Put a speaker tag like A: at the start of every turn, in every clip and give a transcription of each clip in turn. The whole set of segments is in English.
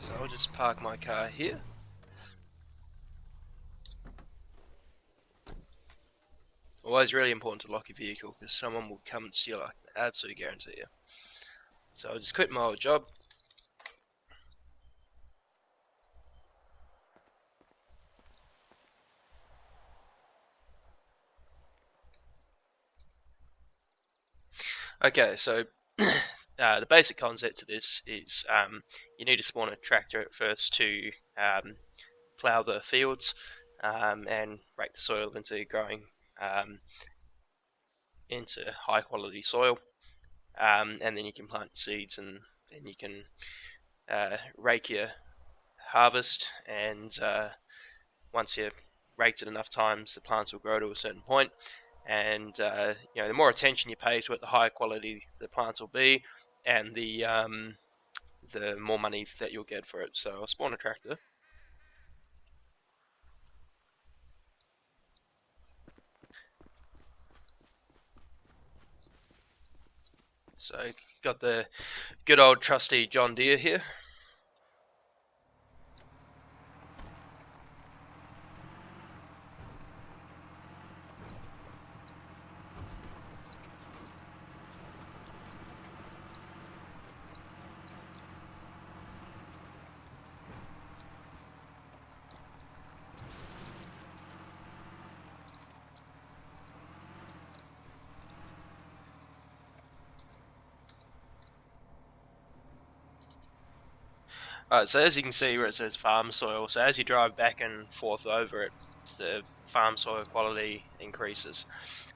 A: So I'll just park my car here. Always really important to lock your vehicle because someone will come and steal it, I can absolutely guarantee you. So I'll just quit my old job. Okay, so the basic concept to this is you need to spawn a tractor at first to plough the fields and rake the soil into growing into high quality soil, and then you can plant seeds, and then you can rake your harvest, and once you've raked it enough times, the plants will grow to a certain point, and the more attention you pay to it, the higher quality the plants will be, and the more money that you'll get for it. So I'll spawn a tractor. So got the good old trusty John Deere here. Alright, so as you can see where it says farm soil, so as you drive back and forth over it, the farm soil quality increases.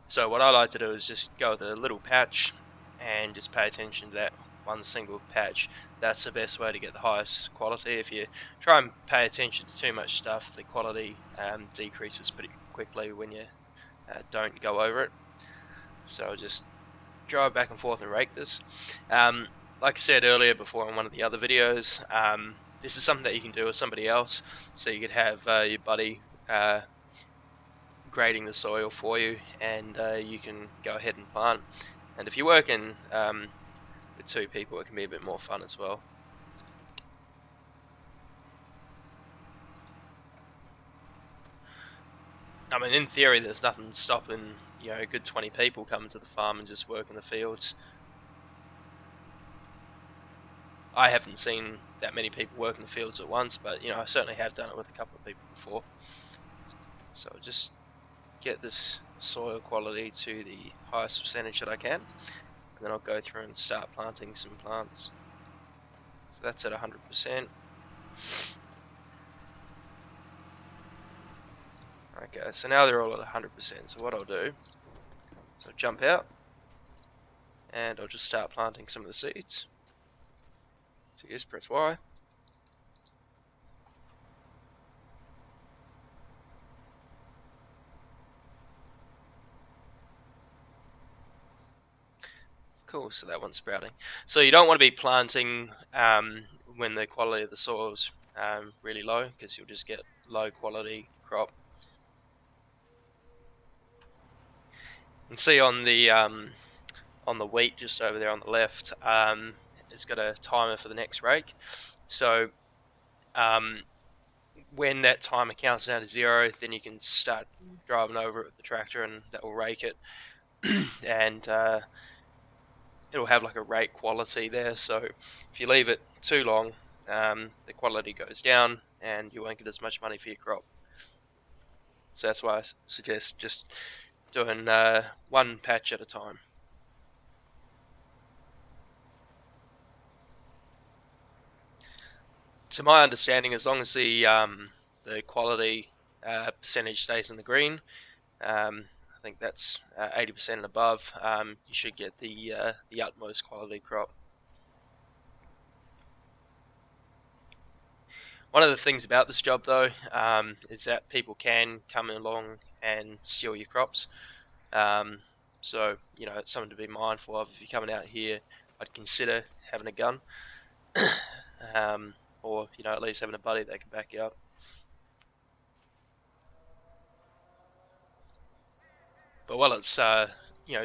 A: So what I like to do is just go with a little patch and just pay attention to that one single patch. That's the best way to get the highest quality. If you try and pay attention to too much stuff, the quality decreases pretty quickly when you don't go over it. So I'll just drive back and forth and rake this. Like I said earlier before on one of the other videos, this is something that you can do with somebody else. So you could have your buddy grading the soil for you, and you can go ahead and plant. And if you're working with two people, it can be a bit more fun as well. I mean, in theory, there's nothing stopping a good 20 people coming to the farm and just working the fields. I haven't seen that many people work in the fields at once, but I certainly have done it with a couple of people before. So just get this soil quality to the highest percentage that I can, and then I'll go through and start planting some plants. So that's at 100%. Okay, so now they're all at 100%. So what I'll do is I'll jump out and I'll just start planting some of the seeds. So just press Y. Cool, so that one's sprouting. So you don't want to be planting when the quality of the soil is really low, because you'll just get low quality crop. You can see on the wheat just over there on the left, it's got a timer for the next rake. So when that timer counts down to 0, then you can start driving over it with the tractor, and that will rake it. And it'll have like a rake quality there, so if you leave it too long, the quality goes down and you won't get as much money for your crop. So that's why I suggest just doing one patch at a time. To my understanding, as long as the quality percentage stays in the green, I think that's 80% and above, you should get the utmost quality crop. One of the things about this job, though, is that people can come along and steal your crops. So it's something to be mindful of. If you're coming out here, I'd consider having a gun, or at least having a buddy that can back you up. But while it's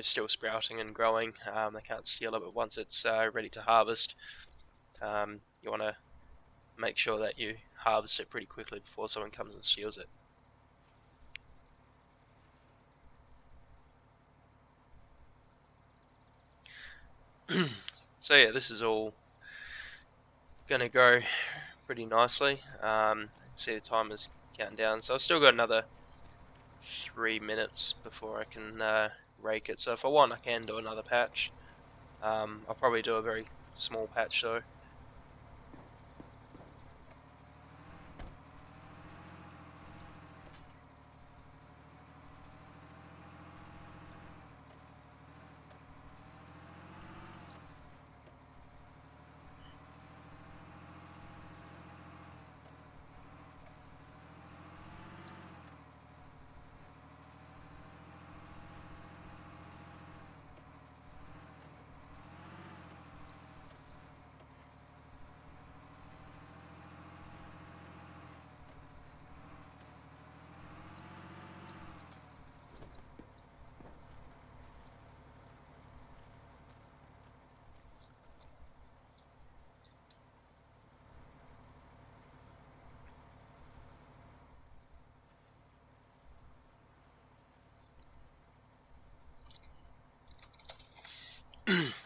A: still sprouting and growing, they can't steal it. But once it's ready to harvest, you want to make sure that you harvest it pretty quickly before someone comes and steals it. So yeah, this is all gonna go pretty nicely. See the timer's counting down, so I've still got another 3 minutes before I can rake it. So if I want, I can do another patch. I'll probably do a very small patch though.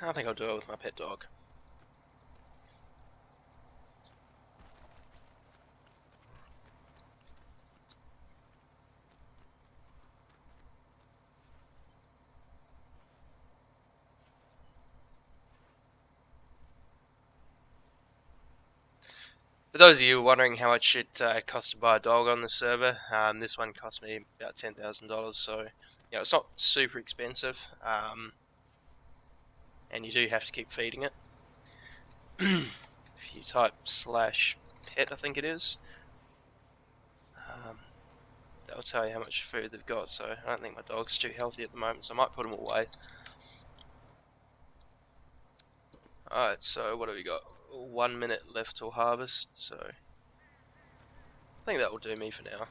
A: I think I'll do it with my pet dog. For those of you wondering how much it costs to buy a dog on the server, this one cost me about $10,000, so it's not super expensive, and you do have to keep feeding it. If you type /pet, I think it is, that'll tell you how much food they've got. So I don't think my dog's too healthy at the moment, so I might put him away. Alright, so what have we got? 1 minute left till harvest, so I think that will do me for now.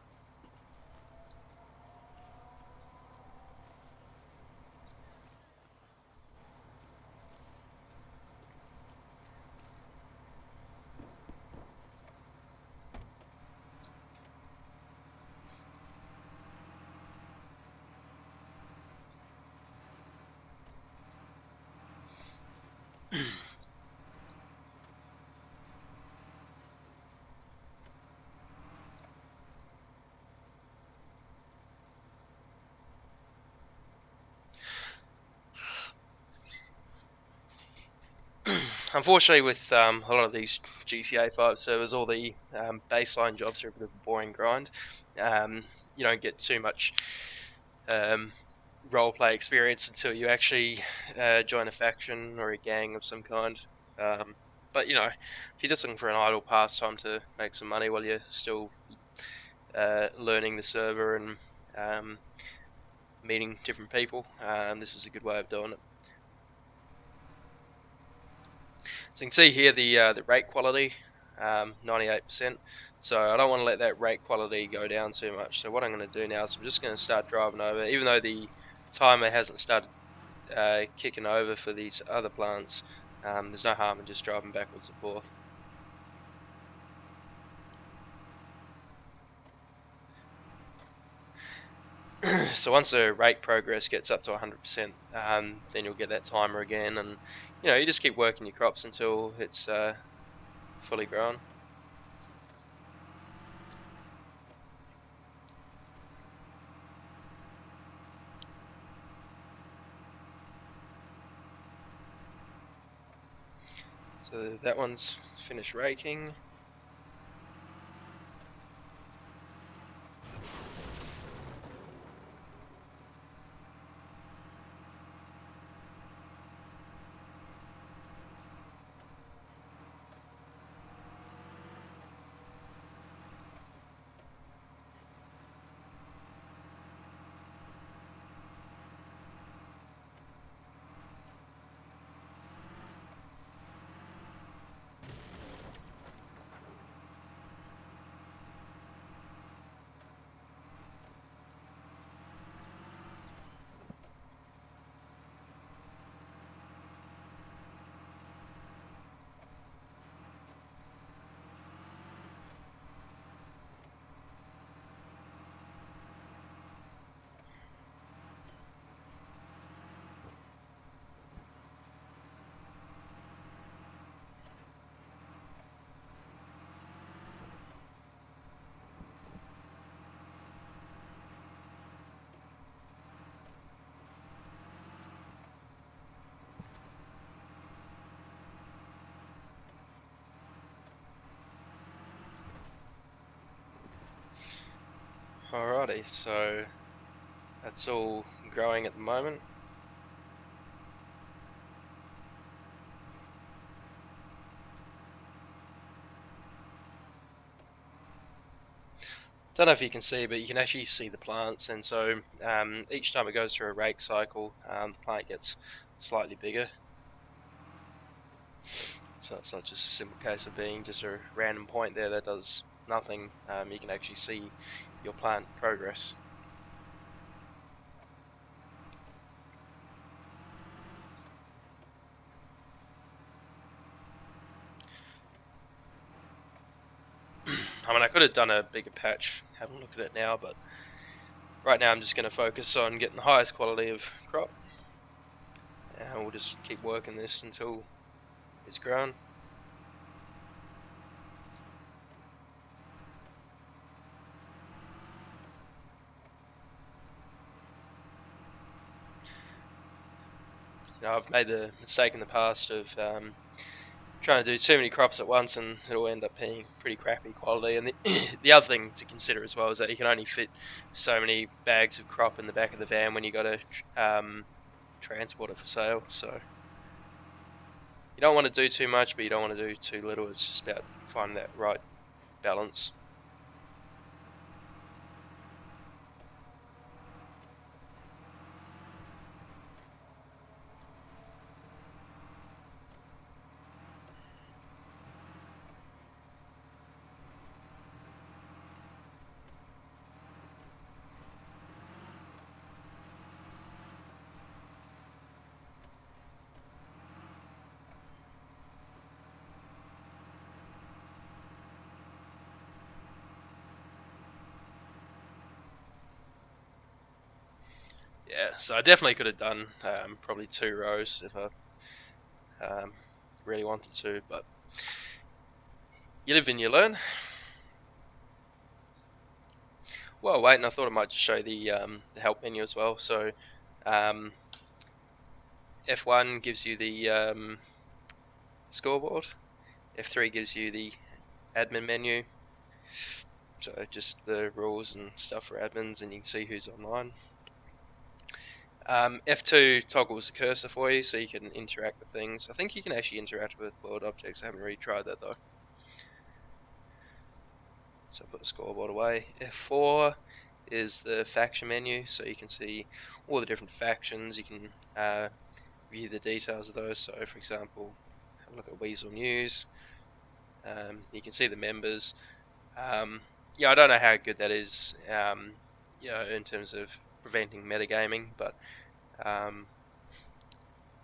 A: Unfortunately, with a lot of these GTA 5 servers, all the baseline jobs are a bit of a boring grind. You don't get too much roleplay experience until you actually join a faction or a gang of some kind. But if you're just looking for an idle pastime to make some money while you're still learning the server and meeting different people, this is a good way of doing it. So you can see here the rate quality, 98%. So I don't want to let that rate quality go down too much. So what I'm going to do now is I'm just going to start driving over, even though the timer hasn't started kicking over for these other plants. There's no harm in just driving backwards and forth. So once the rate progress gets up to 100%, then you'll get that timer again, and you just keep working your crops until it's fully grown. So that one's finished raking. Alrighty, so that's all growing at the moment. Don't know if you can see, but you can actually see the plants, and so each time it goes through a rake cycle, the plant gets slightly bigger. So it's not just a simple case of being just a random point there that does nothing. You can actually see your plant progress. I mean, I could have done a bigger patch, have a look at it now, but right now I'm just going to focus on getting the highest quality of crop, and we'll just keep working this until it's grown. You know, I've made the mistake in the past of trying to do too many crops at once, and it'll end up being pretty crappy quality. And the other thing to consider as well is that you can only fit so many bags of crop in the back of the van when you got to transport it for sale. So you don't want to do too much, but you don't want to do too little. It's just about finding that right balance. Yeah, so I definitely could have done probably 2 rows if I really wanted to, but you live and you learn. Well, wait, and I thought I might just show the help menu as well. So F1 gives you the scoreboard, F3 gives you the admin menu, so just the rules and stuff for admins, and you can see who's online. F2 toggles the cursor for you so you can interact with things. I think you can actually interact with world objects. I haven't really tried that though. So I'll put the scoreboard away. F4 is the faction menu, so you can see all the different factions. You can view the details of those. So for example, have a look at Weasel News. You can see the members. Yeah, I don't know how good that is, in terms of preventing metagaming, but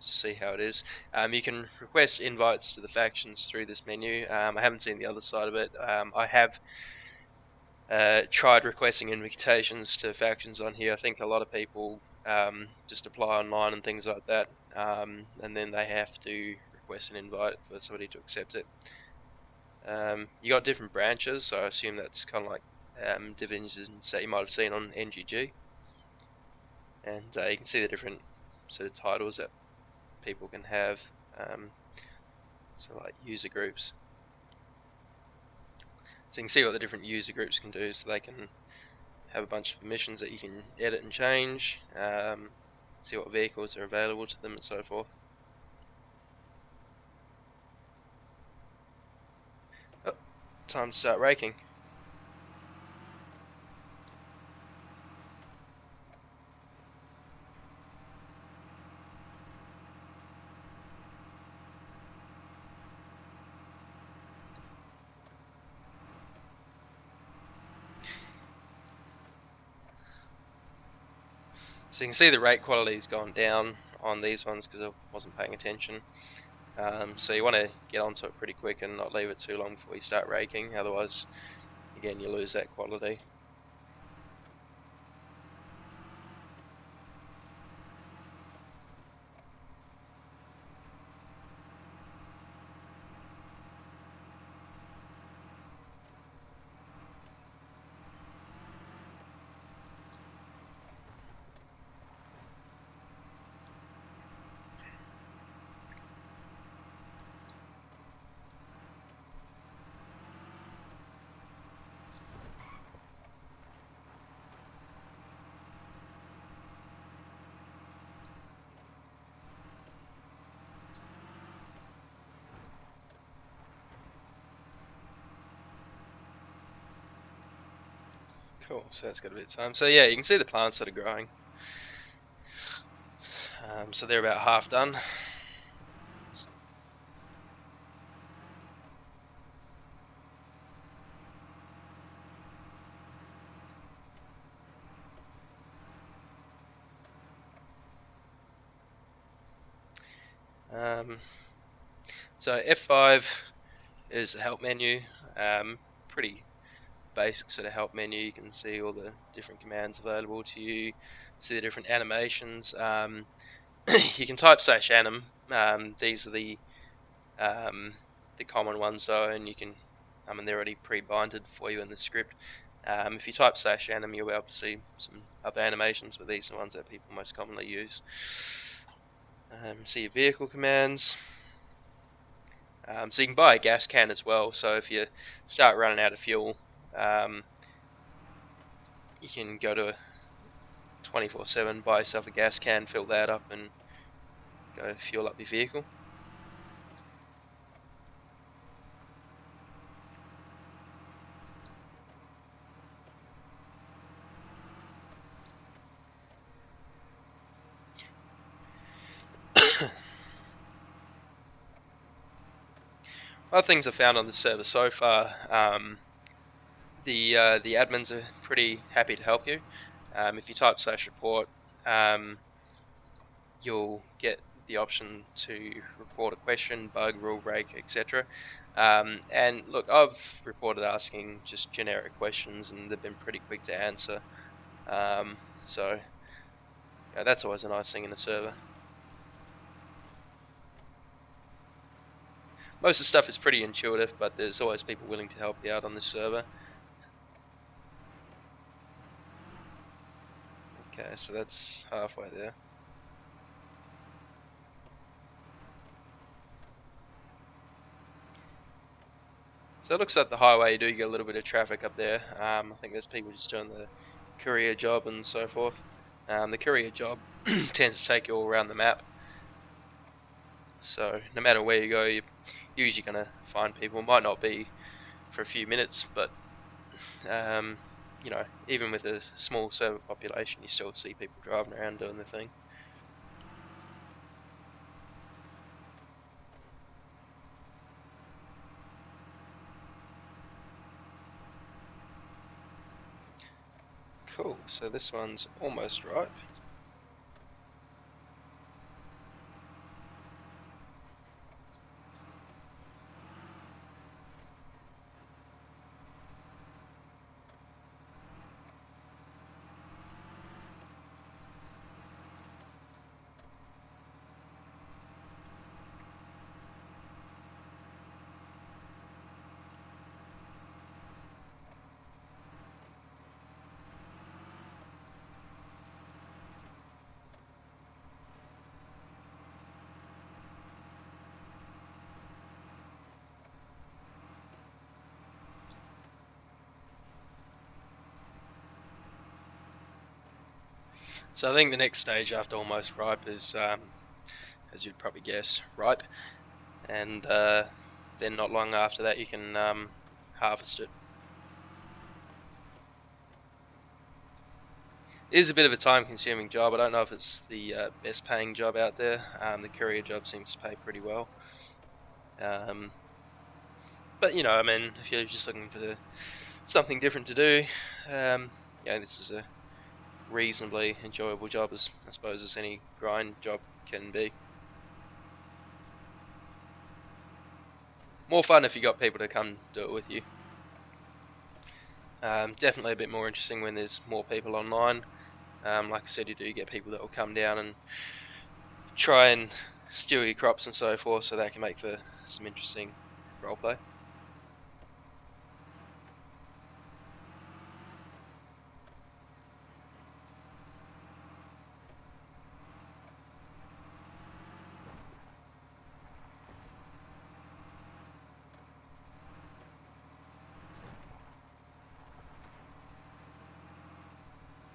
A: see how it is. You can request invites to the factions through this menu. I haven't seen the other side of it. I have tried requesting invitations to factions on here. I think a lot of people just apply online and things like that, and then they have to request an invite for somebody to accept it. You got different branches, so I assume that's kind of like divisions that you might have seen on NGG, and you can see the different sort of titles that people can have, so like user groups. So you can see what the different user groups can do, so they can have a bunch of permissions that you can edit and change, see what vehicles are available to them and so forth. Oh, time to start raking. So you can see the rate quality's gone down on these ones because I wasn't paying attention. So you want to get onto it pretty quick and not leave it too long before you start raking, otherwise again you lose that quality. Cool, so that's got a bit of time. So yeah, you can see the plants that are growing. So they're about half done. So F5 is the help menu. Pretty basic sort of help menu. You can see all the different commands available to you, see the different animations. You can type /anim. These are the common ones though, and you can, they're already pre-binded for you in the script. If you type /anim, you'll be able to see some other animations, but these are the ones that people most commonly use. See your vehicle commands. So you can buy a gas can as well, so if you start running out of fuel, you can go to 24/7, buy yourself a gas can, fill that up, and go fuel up your vehicle. Other things I've found on the server so far, the admins are pretty happy to help you. If you type /report, you'll get the option to report a question, bug, rule break, etc. And look, I've reported asking just generic questions, and they've been pretty quick to answer. So yeah, that's always a nice thing in a server. Most of the stuff is pretty intuitive, but there's always people willing to help you out on this server. Okay, so that's halfway there. So it looks like the highway, you do get a little bit of traffic up there. I think there's people just doing the courier job and so forth. The courier job tends to take you all around the map. So no matter where you go, you're usually going to find people. It might not be for a few minutes, but you know, even with a small server population, you still see people driving around doing their thing. Cool, so this one's almost ripe. So I think the next stage after almost ripe is, as you'd probably guess, ripe, and then not long after that you can harvest it. It is a bit of a time-consuming job. I don't know if it's the best-paying job out there. The courier job seems to pay pretty well. But you know, I mean, if you're just looking for something different to do, yeah, this is a reasonably enjoyable job, as I suppose as any grind job can be. More fun if you got people to come do it with you. Definitely a bit more interesting when there's more people online. Like I said, you do get people that will come down and try and steal your crops and so forth, so that can make for some interesting roleplay.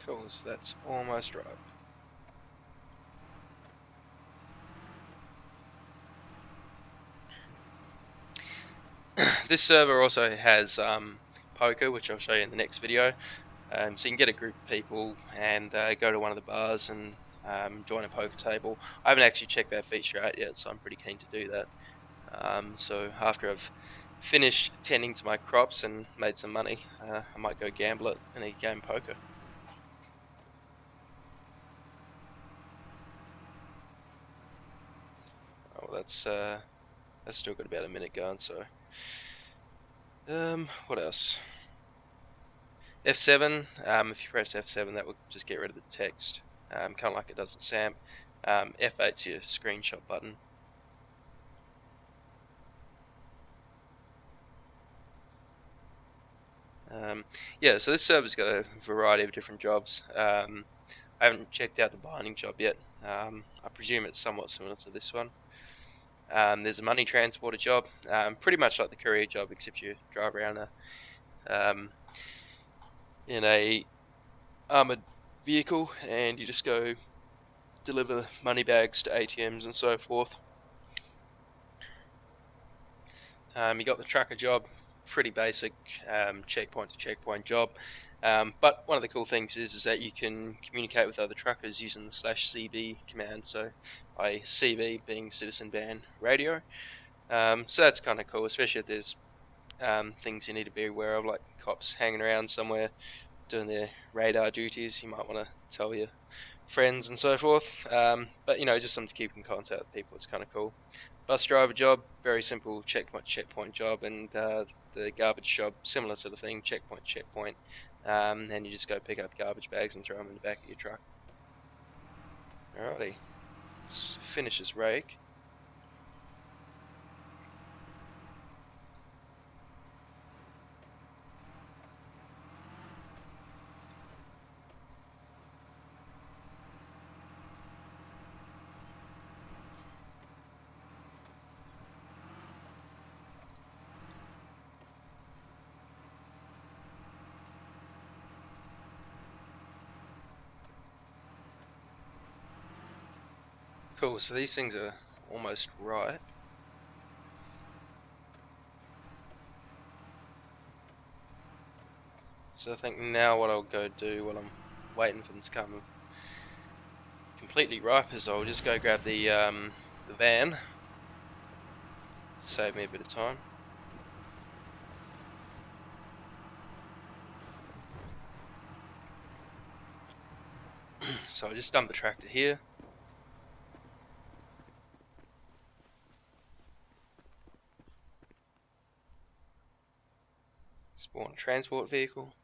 A: Cool, so that's almost ripe. This server also has poker, which I'll show you in the next video. So you can get a group of people and go to one of the bars and join a poker table. I haven't actually checked that feature out yet, so I'm pretty keen to do that. So after I've finished tending to my crops and made some money, I might go gamble it in a game of poker. Oh, well, that's still got about a minute going. So, what else? F7. If you press F7, that will just get rid of the text, kind of like it does in SAMP. F8's your screenshot button. Yeah, so this server's got a variety of different jobs. I haven't checked out the binding job yet. I presume it's somewhat similar to this one. There's a money transporter job, pretty much like the courier job, except you drive around in a armored vehicle and you just go deliver money bags to ATMs and so forth. You got the tracker job, pretty basic checkpoint to checkpoint job. But one of the cool things is that you can communicate with other truckers using the /CB command. So, CB being Citizen Band Radio. So that's kind of cool, especially if there's things you need to be aware of, like cops hanging around somewhere doing their radar duties. You might want to tell your friends and so forth. But just something to keep in contact with people. It's kind of cool. Bus driver job, very simple checkpoint job, and the garbage job, similar sort of thing, checkpoint. And you just go pick up garbage bags and throw them in the back of your truck. Alrighty, let's finish this rake. Cool, so these things are almost right. So I think now what I'll go do while I'm waiting for them to come completely ripe is I'll just go grab the van, save me a bit of time. So I'll just dump the tractor here. Spawn a transport vehicle.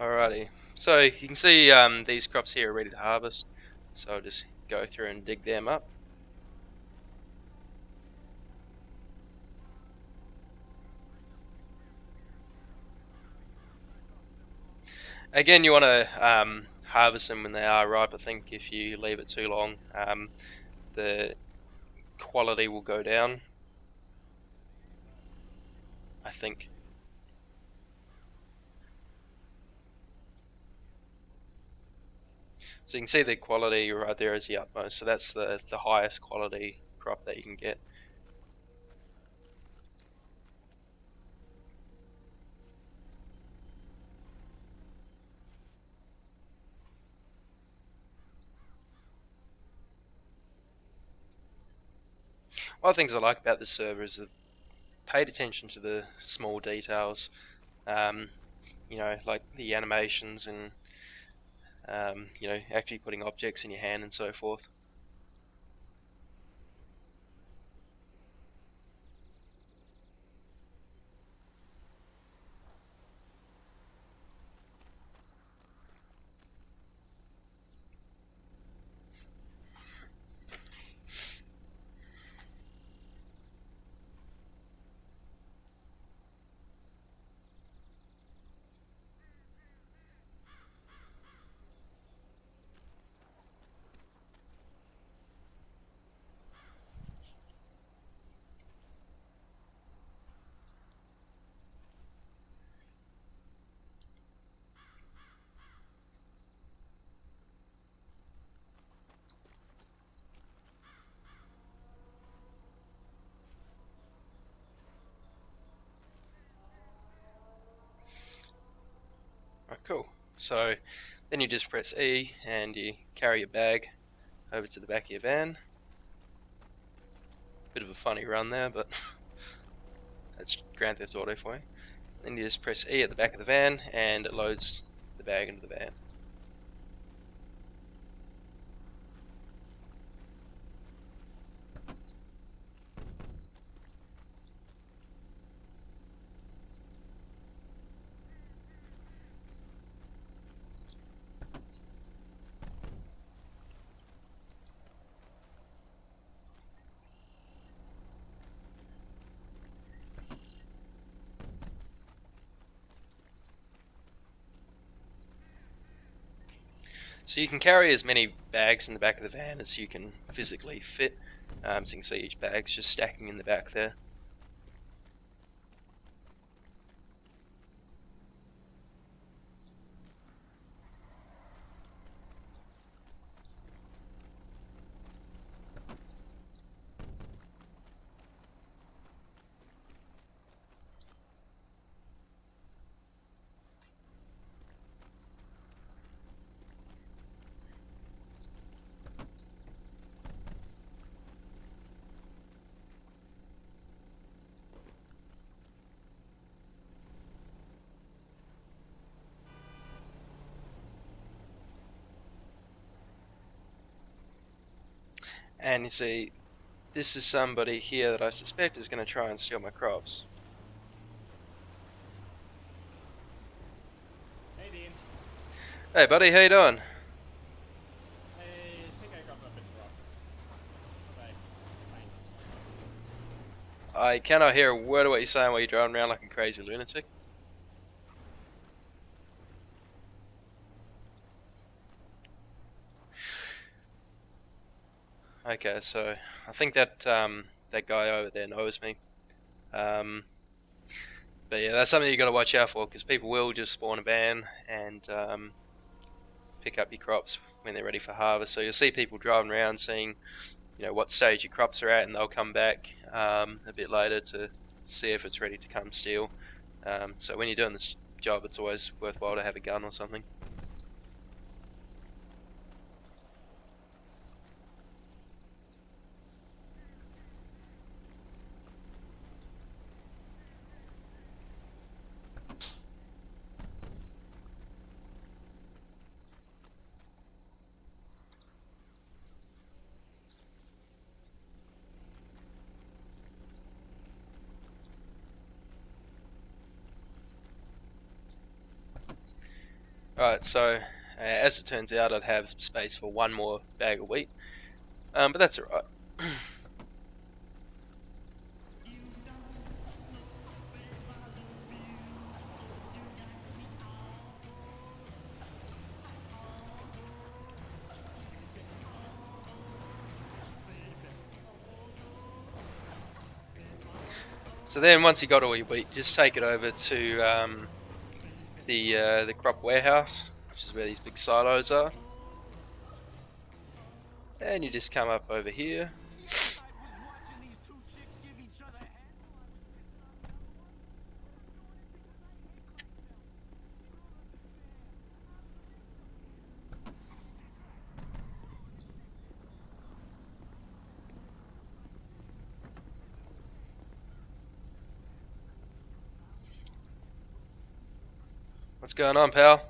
A: Alrighty, so you can see these crops here are ready to harvest, so I'll just go through and dig them up. Again, you want to harvest them when they are ripe. I think if you leave it too long, the quality will go down, I think. So you can see the quality right there is the utmost, so that's the highest quality crop that you can get. One of the things I like about this server is that paid attention to the small details, like the animations and actually putting objects in your hand and so forth. So then you just press E and you carry your bag over to the back of your van. Bit of a funny run there, but that's Grand Theft Auto for you. Then you just press E at the back of the van and it loads the bag into the van. So you can carry as many bags in the back of the van as you can physically fit. So you can see each bag's just stacking in the back there. And you see, this is somebody here that I suspect is going to try and steal my crops.
B: Hey Dean.
A: Hey buddy, how you doing?
B: I think I got a bit rough. But fine.
A: I cannot hear a word of what you're saying while you're driving around like a crazy lunatic. Okay, so I think that that guy over there knows me. But yeah, that's something you got to watch out for because people will just spawn a van and pick up your crops when they're ready for harvest. So you'll see people driving around seeing, what stage your crops are at, and they'll come back a bit later to see if it's ready to come steal. So when you're doing this job, it's always worthwhile to have a gun or something. Alright, so as it turns out, I'd have space for one more bag of wheat, but that's alright. So then once you got all your wheat, just take it over to the crop warehouse, which is where these big silos are. And you just come up over here. What's going on, pal?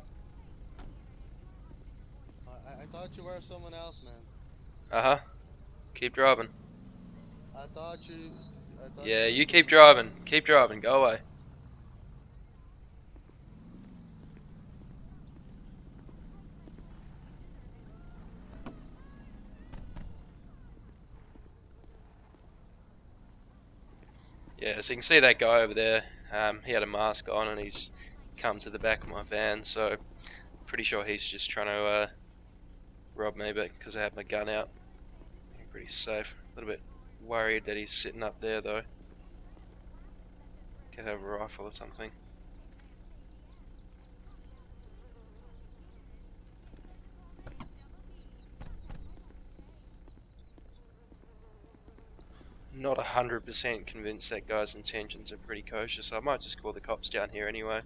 C: I thought you were someone else, man.
A: Uh-huh. Keep driving.
C: I thought
A: Yeah,
C: you
A: you
C: were
A: keep
C: someone else.
A: driving. Keep driving. Go away. Yeah, so you can see that guy over there. He had a mask on and he's come to the back of my van, so pretty sure he's just trying to rob me, but because I have my gun out, I'm pretty safe. A little bit worried that he's sitting up there though. Could have a rifle or something. Not 100% convinced that guy's intentions are pretty kosher, so I might just call the cops down here anyway.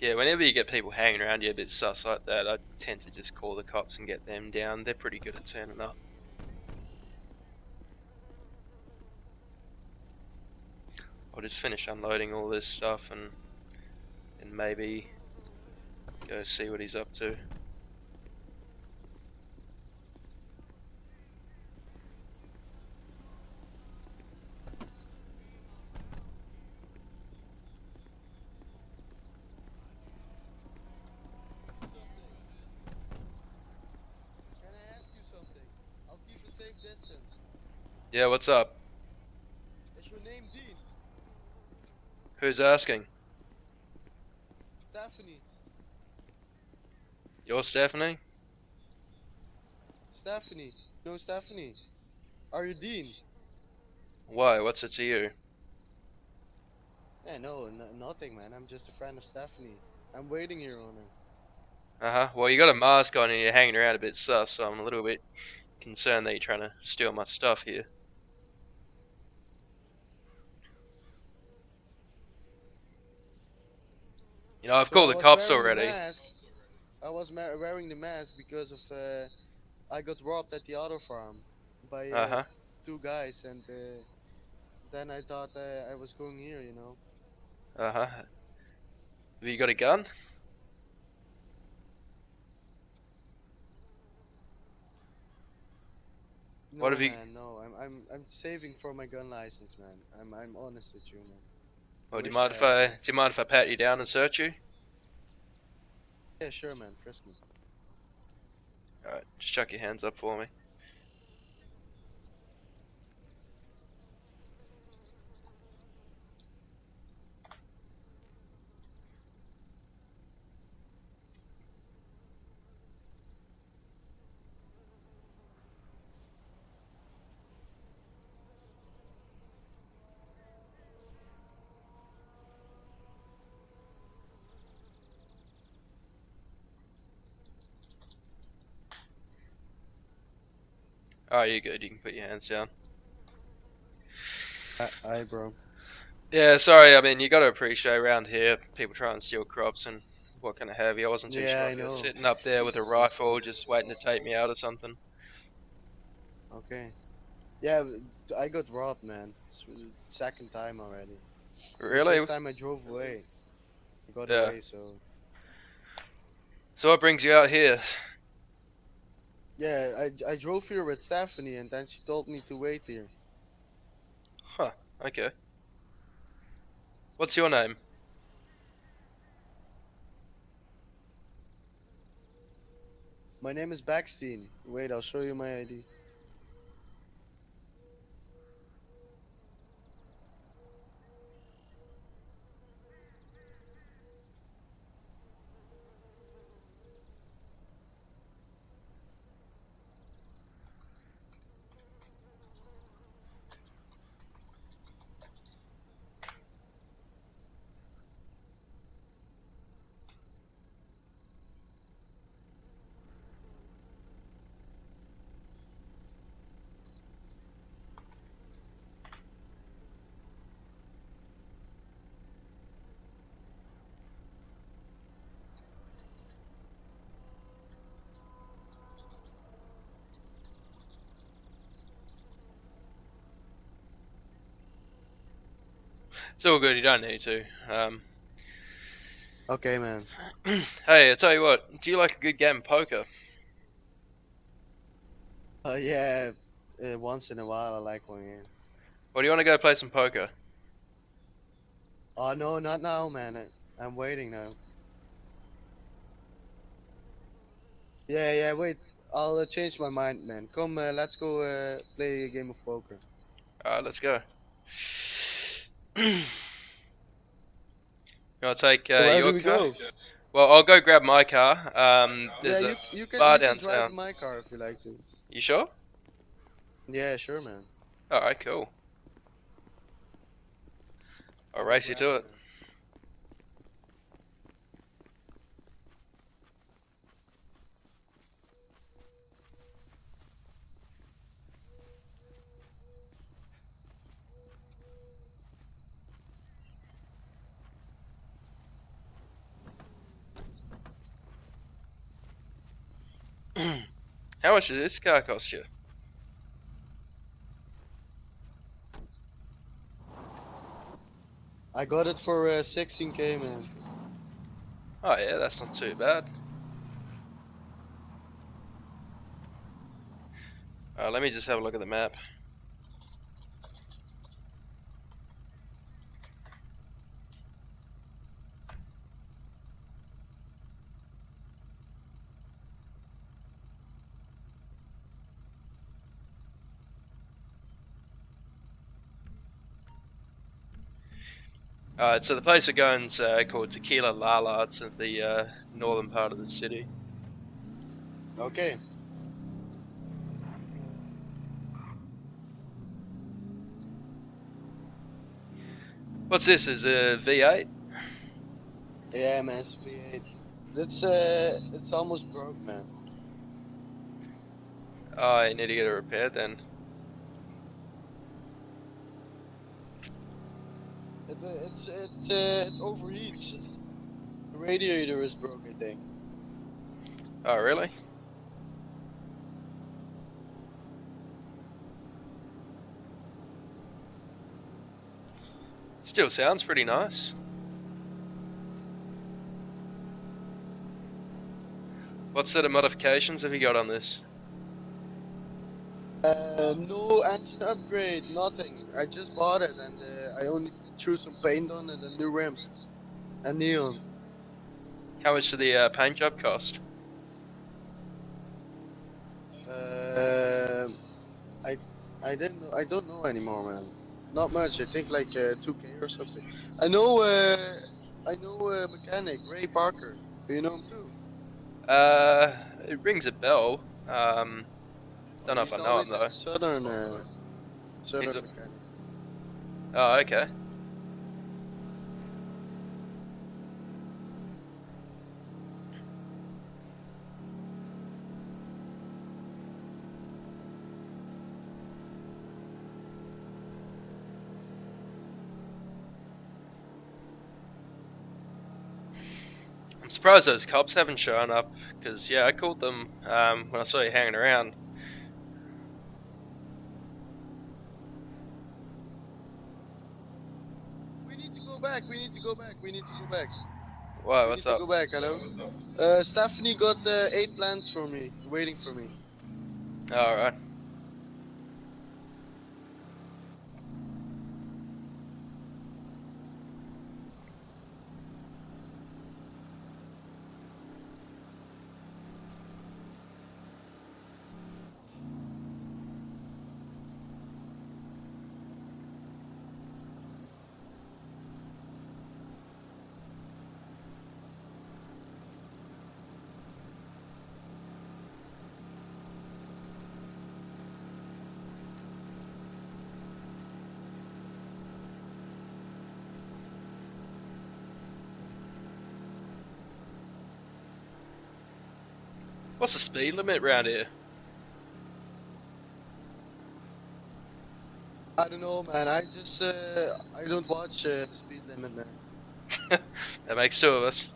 A: Yeah, whenever you get people hanging around you a bit sus like that, I tend to just call the cops and get them down. They're pretty good at turning up. I'll just finish unloading all this stuff and maybe go see what he's up to.
C: Can I ask you something? I'll keep a safe distance.
A: Yeah, what's up?
C: Is your name Dean?
A: Who's asking?
C: Stephanie.
A: You're Stephanie?
C: Stephanie. No, Stephanie. Are you Dean?
A: Why? What's it to you?
C: Yeah, no, nothing, man. I'm just a friend of Stephanie. I'm waiting here on her.
A: Uh-huh. Well, you got a mask on and you're hanging around a bit sus, so I'm a little bit concerned that you're trying to steal my stuff here. You know, I've
C: So
A: called
C: I
A: the
C: was
A: cops
C: wearing the
A: already.
C: mask. I was wearing the mask because of I got robbed at the auto farm by
A: Uh-huh.
C: two guys, and then I thought I was going here, you know.
A: Uh-huh. Have you got a gun?
C: No,
A: What have you...
C: man, no. I'm saving for my gun license, man. I'm honest with you, man.
A: Well, do you
C: wish
A: mind
C: I
A: if
C: had
A: I...
C: one.
A: Do you mind if I pat you down and search you?
C: Yeah, sure, man. Trust me.
A: Alright, just chuck your hands up for me. Alright, you're good. You can put your hands down.
C: Aye, bro.
A: Yeah, sorry. I mean, you got to appreciate around here, people try and steal crops and what kind of have you. I wasn't too
C: Yeah,
A: sure
C: I
A: if you were
C: know.
A: sitting up there with a rifle just waiting to take me out or something.
C: Okay. Yeah, I got robbed, man. It's the second time already. The
A: Really?
C: first time I drove away. I got
A: Yeah.
C: away, so...
A: So what brings you out here?
C: Yeah, I drove here with Stephanie, and then she told me to wait here.
A: Huh, okay. What's your name?
C: My name is Backstein. Wait, I'll show you my ID.
A: It's all good, you don't need to.
C: Okay, man.
A: Hey, I tell you what, do you like a good game of poker?
C: Yeah, once in a while I like one, yeah.
A: Or do you want to go play some poker?
C: Oh, no, not now, man. I'm waiting now. Yeah, wait. I'll change my mind, man. Come, let's go play a game of poker.
A: Alright, let's go. You want to take
C: Where
A: your
C: do we
A: car?
C: go?
A: Well, I'll go grab my car. There's
C: Yeah,
A: a
C: you can,
A: bar
C: you can drive
A: downtown.
C: my car if you like to.
A: You sure?
C: Yeah, sure, man.
A: Alright, cool. I'll race you to it. How much did this car cost you?
C: I got it for 16k, man.
A: Oh yeah, that's not too bad. Let me just have a look at the map. So the place we're going is called Tequila Lala. It's in the northern part of the city.
C: Okay.
A: What's this? Is a V8?
C: Yeah, man, it's V8. It's almost broke, man.
A: Oh, you need to get it repaired then.
C: It overheats. The radiator is broke, I think.
A: Oh, really? Still sounds pretty nice. What sort of modifications have you got on this?
C: No engine upgrade, nothing. I just bought it and I only threw some paint on it and new rims and neon.
A: How much did the paint job cost?
C: Um, I I don't know anymore, man. Not much. I think like 2k or something. I know a mechanic, Ray Parker. Do you know him too?
A: It rings a bell. Don't know if
C: He's
A: I know him
C: always
A: though.
C: at Southern
A: He's a-
C: mechanic.
A: Oh, okay. I'm surprised those cops haven't shown up, because yeah, I called them when I saw you hanging around.
C: We need to go back. We need to go back. We need to go back.
A: Whoa,
C: We
A: what's
C: need to
A: up?
C: go back. Hello. Stephanie got 8 plans for me, waiting for me.
A: Alright. What's the speed limit around here?
C: I don't know, man. I don't watch the speed limit, man.
A: That makes two of us.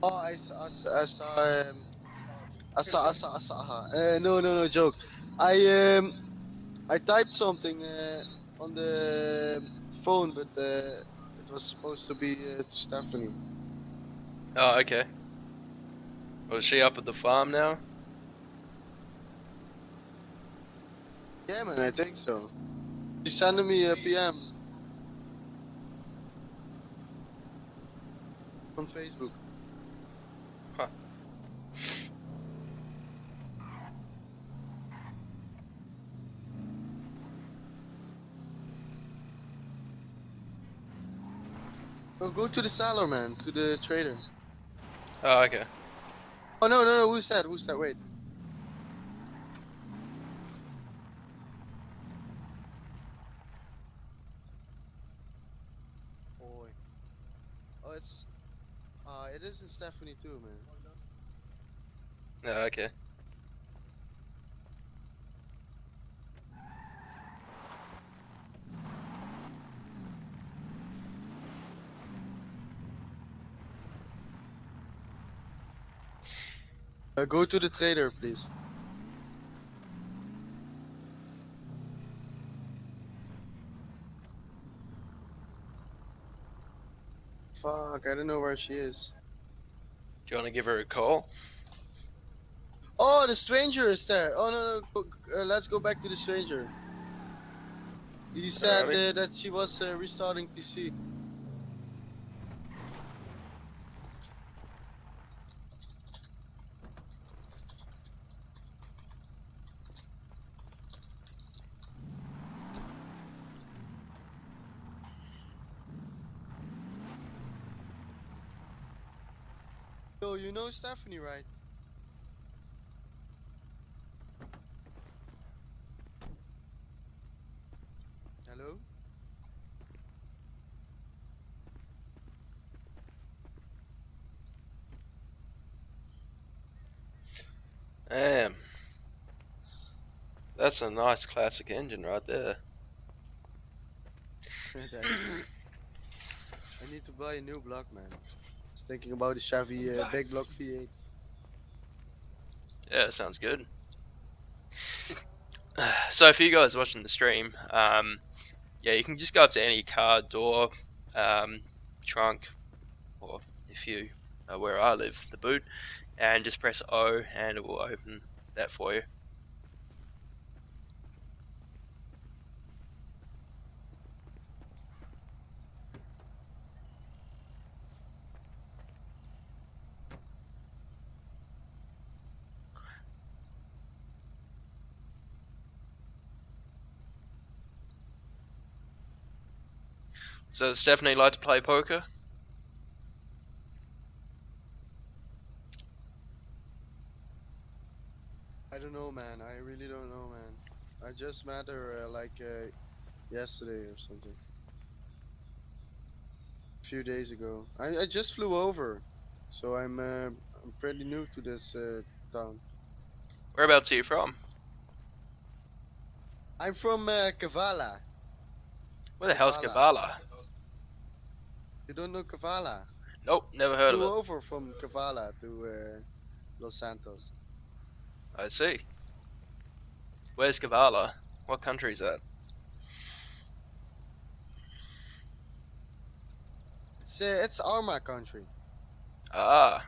C: Oh, I saw her. No, joke. I typed something on the phone, but it was supposed to be to Stephanie.
A: Oh, okay. Well, is she up at the farm now?
C: Yeah, man, I think so. She's sending me a PM on Facebook.
A: Huh.
C: Oh, go to the seller, man, to the trader.
A: Oh, okay.
C: Oh no, who's that? Who's that? Wait. Oh, it is in Stephanie too, man.
A: Oh, okay.
C: Go to the trader, please. Fuck, I don't know where she is.
A: Do you want to give her a call?
C: Oh, the stranger is there. Oh no, no, let's go back to the stranger. He said
A: Alrighty.
C: that she was restarting PC. Yo, you know Stephanie, right? Hello?
A: Damn. That's a nice classic engine right there.
C: Thanks, man. I need to buy a new block, man. I was thinking about the Chevy big block V8.
A: Yeah, sounds good. So if you guys watching the stream, yeah, you can just go up to any car door, trunk, or if you know where I live, the boot, and just press O and it will open that for you. So does Stephanie like to play poker?
C: I don't know, man. I really don't know, man. I just met her yesterday or something. A few days ago. I just flew over, so I'm pretty new to this town.
A: Whereabouts are you from?
C: I'm from Kavala.
A: Where the hell's
C: Kavala.
A: Kavala?
C: You don't know Kavala?
A: Nope, never heard of
C: Flew
A: it.
C: over from Kavala to Los Santos.
A: I see. Where's Kavala? What country is that?
C: It's Arma country.
A: Ah,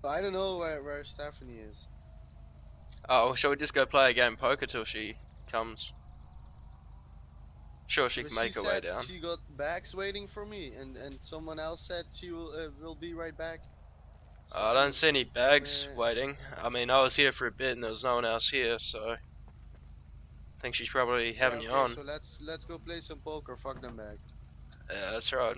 C: I don't know where Stephanie is.
A: oh, shall we just go play a game of poker till she comes? Sure, she
C: But
A: can make her way
C: said
A: down.
C: she got bags waiting for me, and someone else said she will be right back. So
A: I don't see any bags waiting. I mean, I was here for a bit and there was no one else here, so I think she's probably
C: yeah,
A: having you
C: okay,
A: on.
C: so let's go play some poker. Fuck them back.
A: Yeah, that's right.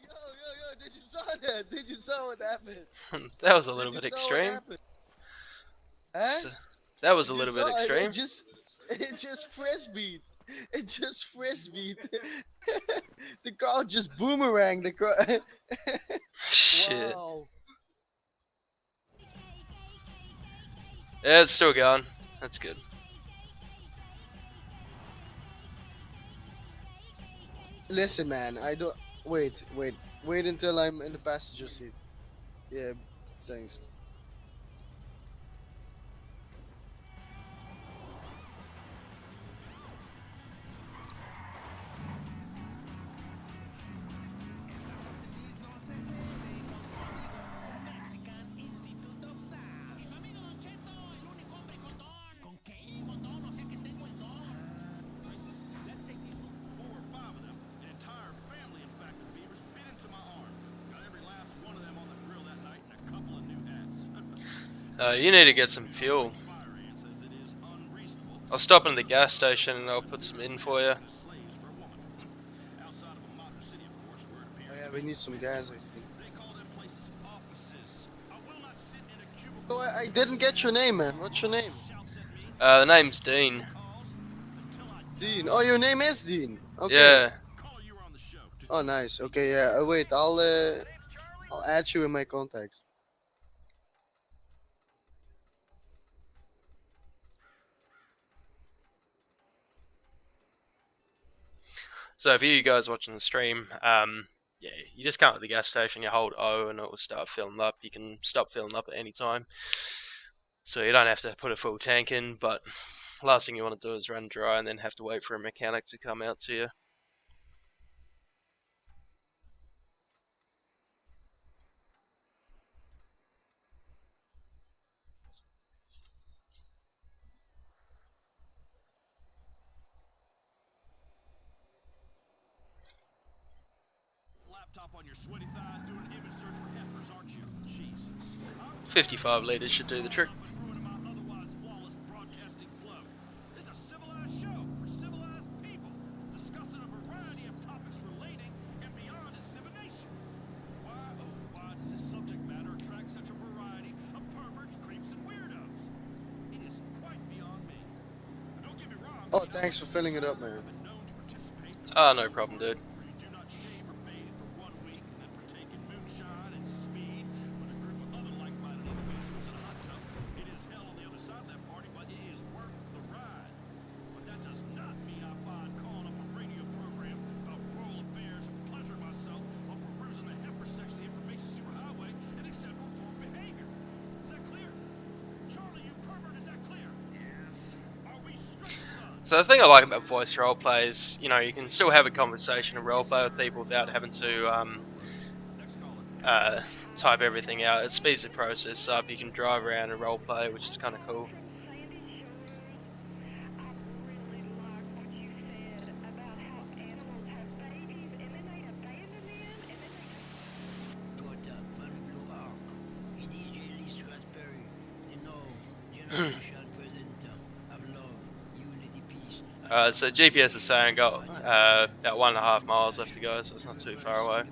C: Yo, did you saw that? Did you saw what happened?
A: That was a little
C: Did
A: bit
C: you saw what
A: extreme.
C: happened? Huh?
A: So, that was a
C: Did you
A: little bit
C: saw it?
A: extreme.
C: It just frisbeed. It just frisbeed. The car just boomerang. The car.
A: Shit.
C: Wow.
A: Yeah, it's still going. That's good.
C: Listen, man. I don't. Wait until I'm in the passenger seat. Yeah, thanks.
A: You need to get some fuel. I'll stop in the gas station and I'll put some in for you.
C: Oh yeah, we need some gas, I see. Oh, I didn't get your name, man. What's your name?
A: The name's Dean.
C: Dean. Oh, your name is Dean. Okay.
A: Yeah.
C: Oh, nice. Okay, yeah. Wait, I'll add you in my contacts.
A: So for you guys watching the stream, yeah, you just come to the gas station, you hold O, and it will start filling up. You can stop filling up at any time, so you don't have to put a full tank in. But last thing you want to do is run dry and then have to wait for a mechanic to come out to you.
D: On your sweaty thighs doing an image search for heifers, aren't you? Jesus.
A: 55 litres should do the trick.
D: Otherwise flawless broadcasting flow. This is a civilized show for civilized people, discussing a variety of topics relating and beyond insemination. Why, oh, why does this subject matter attract such a variety of perverts, creeps, and weirdos? It is quite beyond me. But don't get me wrong.
C: Oh, thanks for filling it up, man.
A: Ah, no problem, dude. So the thing I like about voice roleplay is, you know, you can still have a conversation and roleplay with people without having to type everything out. It speeds the process up. You can drive around and roleplay, which is kind of cool. So GPS is saying got about 1.5 miles left to go, so it's not too far away.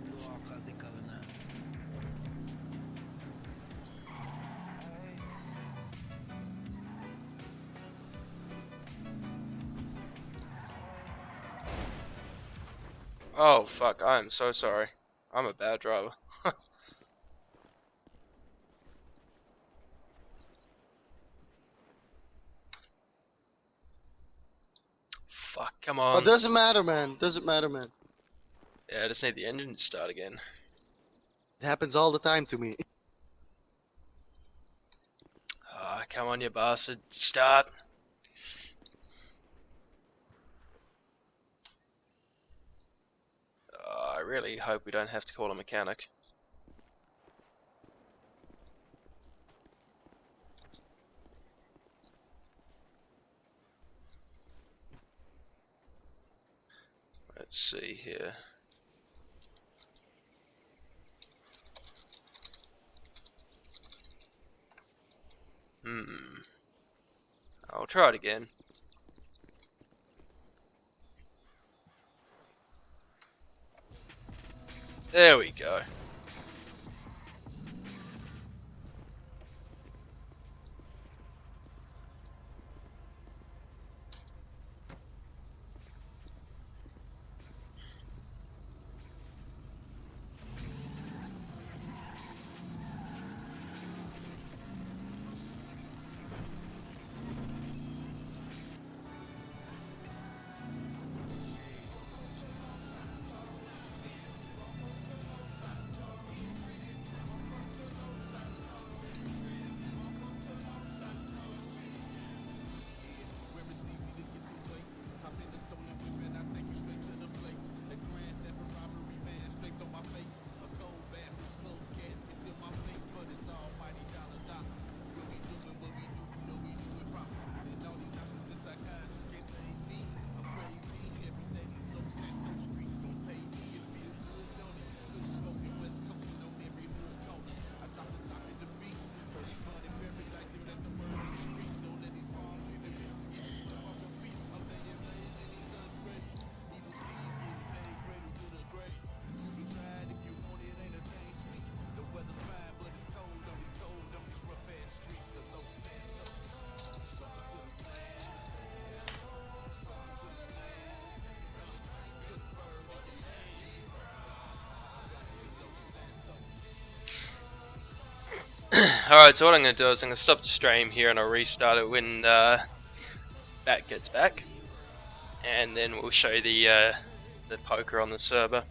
A: Oh fuck, I am so sorry. I'm a bad driver. Fuck, come on.
C: Oh, doesn't matter, man. Doesn't matter, man.
A: Yeah, I just need the engine to start again.
C: It happens all the time to me.
A: Ah, come on, you bastard. Start. I really hope we don't have to call a mechanic. Let's see here. I'll try it again. There we go. Alright, so what I'm going to do is I'm going to stop the stream here and I'll restart it when Bat gets back. And then we'll show you the poker on the server.